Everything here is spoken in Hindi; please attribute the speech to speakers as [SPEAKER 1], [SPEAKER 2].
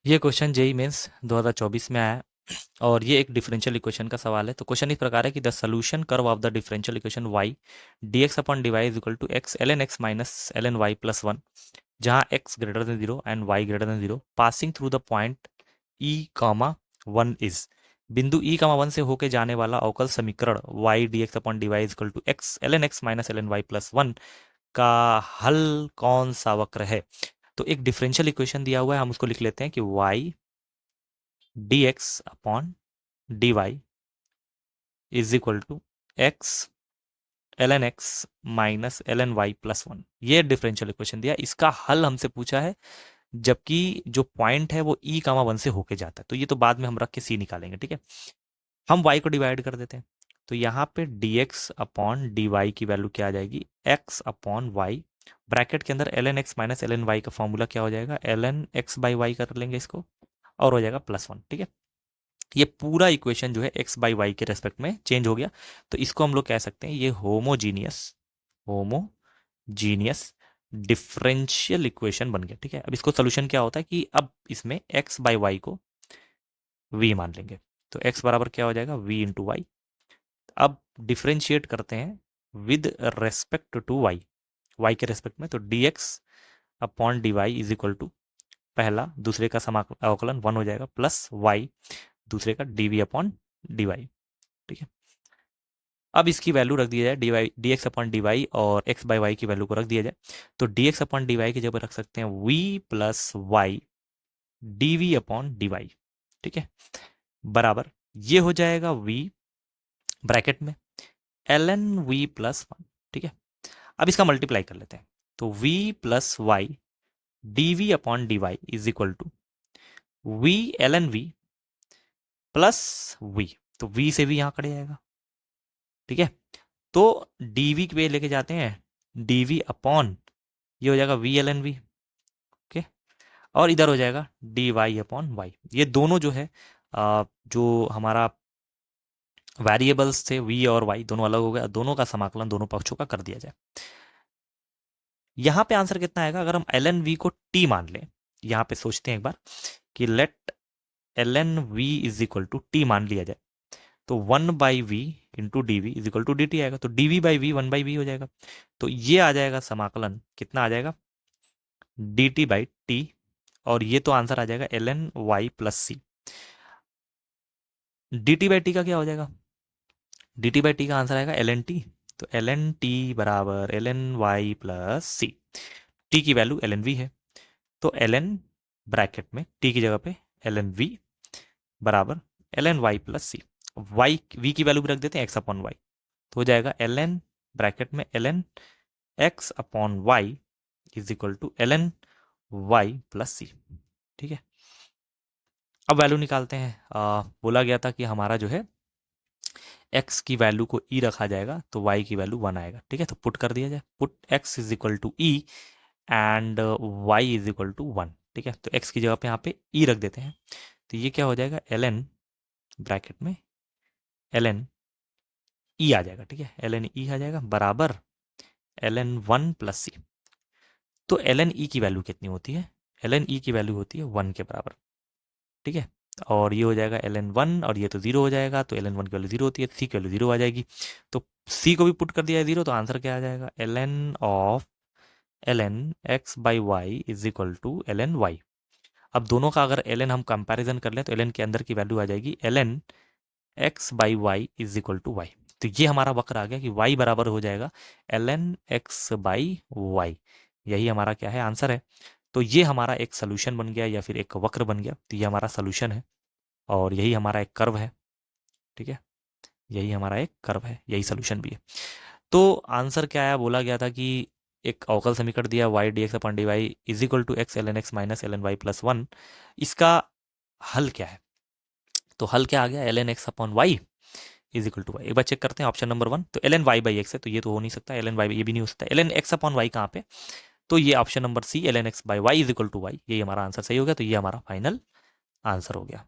[SPEAKER 1] ये क्वेश्चन जेई मेंस 2024 में आया है और ये एक डिफरेंशियल इक्वेशन का सवाल है। तो क्वेश्चन इस प्रकार है कि the solution curve of the differential equation y dx upon dy is equal to x ln x minus ln y plus 1, जहाँ x greater than 0 and y greater than 0 passing through the point e comma 1 is. बिंदु e कॉमा 1 से होके जाने वाला अवकल समीकरण y dx upon dy is equal to x ln x minus ln y plus 1 का हल कौन सा वक्र है। तो एक डिफरेंशियल इक्वेशन दिया हुआ है, हम उसको लिख लेते हैं कि y dx upon dy is equal to x ln x minus ln y plus 1। ये डिफरेंशियल इक्वेशन दिया, इसका हल हमसे पूछा है, जबकि जो पॉइंट है वो e कामा 1 से होके जाता है। तो ये तो बाद में हम रख के c निकालेंगे, ठीक है। हम y को डिवाइड कर देते हैं, तो यहाँ पे dx अपॉन dy की वैल्यू क्या आ जाएगी, x अपॉन y, ब्रैकेट के अंदर ln x minus ln y का फॉर्मूला क्या हो जाएगा, ln x बाई y कर लेंगे इसको, और हो जाएगा प्लस 1, ठीक है। ये पूरा इक्वेशन जो है एक्स बाई वाई के रेस्पेक्ट में चेंज हो गया। तो इसको हम लोग कह सकते हैं ये होमोजीनियस डिफरेंशियल इक्वेशन बन गया, ठीक है। अब इसको सोल्यूशन क्या होता है कि अब इसमें एक्स बाई वाई को v मान लेंगे, तो x बराबर क्या हो जाएगा, v इंटू वाई। अब डिफ्रेंशिएट करते हैं विद रेस्पेक्ट टू y के रेस्पेक्ट में, तो dx upon dy is equal to पहला दूसरे का अवकलन 1 हो जाएगा, प्लस y दूसरे का dv अपॉन dy, ठीक है। अब इसकी वैल्यू रख दी जाए, d x upon d y और एक्स बाई वाई की वैल्यू को रख दिया जाए, तो d x upon d y की जगह रख सकते हैं v plus y d v upon d y, ठीक है, बराबर ये हो जाएगा वी ब्रैकेट में एल एन वी प्लस 1, ठीक है। अब इसका मल्टीप्लाई कर लेते हैं, तो v plus y d v upon d y is equal to v l n v plus v, तो वी से भी यहाँ कट जाएगा, ठीक है। तो डीवी पे लेके जाते हैं, डीवी अपॉन ये हो जाएगा v l n v, okay, और इधर हो जाएगा डी वाई अपॉन वाई। ये दोनों जो है जो हमारा वेरिएबल्स थे वी और वाई दोनों अलग हो गए, दोनों का समाकलन दोनों पक्षों का कर दिया जाए। यहाँ पे आंसर कितना आएगा, अगर हम एल एन वी को टी मान लें, यहाँ पे सोचते हैं एक बार कि let l n v is equal to t मान लिया जाए, तो 1/v into d v is equal to d t आएगा, तो D we by we 1/v हो जाएगा। तो ये आ जाएगा समाकलन कितना आ जाएगा, डी टी बाई टी, और ये तो आंसर आ जाएगा l n y plus c. D t by t का क्या हो जाएगा, डी टी बाई टी का आंसर आएगा एल एन टी, तो एल एन टी बराबर l n y plus c. T की वैल्यू एल एन वी है, तो एल एन ब्रैकेट में टी की जगह पे एल एन वी बराबर l n y plus c. Y v की वैल्यू भी रख देते हैं एक्स अपॉन वाई, तो हो जाएगा एल एन ब्रैकेट में l n x upon y is equal to l n y plus C, ठीक है। अब वैल्यू निकालते हैं, बोला गया था कि हमारा जो है x की वैल्यू को e रखा जाएगा तो y की वैल्यू 1 आएगा, ठीक है। तो पुट कर दिया जाए, put x is equal to e and y is equal to 1, ठीक है। तो x की जगह पे यहाँ पे e रख देते हैं, तो ये क्या हो जाएगा ln ब्रैकेट में ln e आ जाएगा, ठीक है, ln e आ जाएगा बराबर ln 1 प्लस सी। तो ln e की वैल्यू कितनी होती है, ln e की वैल्यू होती है 1 के बराबर, ठीक है। और ये हो जाएगा ln 1 और ये तो 0 हो जाएगा, तो ln 1 की वैल्यू 0 होती है, c की वैल्यू 0 आ जाएगी। तो c को भी पुट कर दिया है 0, तो आंसर क्या आ जाएगा, ln of ln x by y is equal to ln y। अब दोनों का अगर ln हम कंपैरिजन कर लें तो ln के अंदर की वैल्यू आ जाएगी ln x by y is equal to y. तो ये हमारा वक्र आ गया कि y बराबर हो जाएगा ln x बाई वाई, यही हमारा क्या है, आंसर है। तो ये हमारा एक सोल्यूशन बन गया या फिर एक वक्र बन गया, तो ये हमारा सोल्यूशन है और यही हमारा एक कर्व है, ठीक है। यही हमारा एक कर्व है, यही सोल्यूशन भी है। तो आंसर क्या आया, बोला गया था कि एक अवकल समीकरण दिया y d x upon d y is equal to x l n x minus l n y plus 1, इसका हल क्या है। तो हल क्या आ गया, l n x upon y is equal to y. एक बार चेक करते हैं ऑप्शन नंबर 1, तो l n y by x है, तो ये तो हो नहीं सकता, एल एन वाई ये भी नहीं हो सकता, l n x upon y कहाँ पे, तो ये option number C l n x by y is equal to y, यही हमारा आंसर सही हो गया। तो ये हमारा फाइनल आंसर हो गया।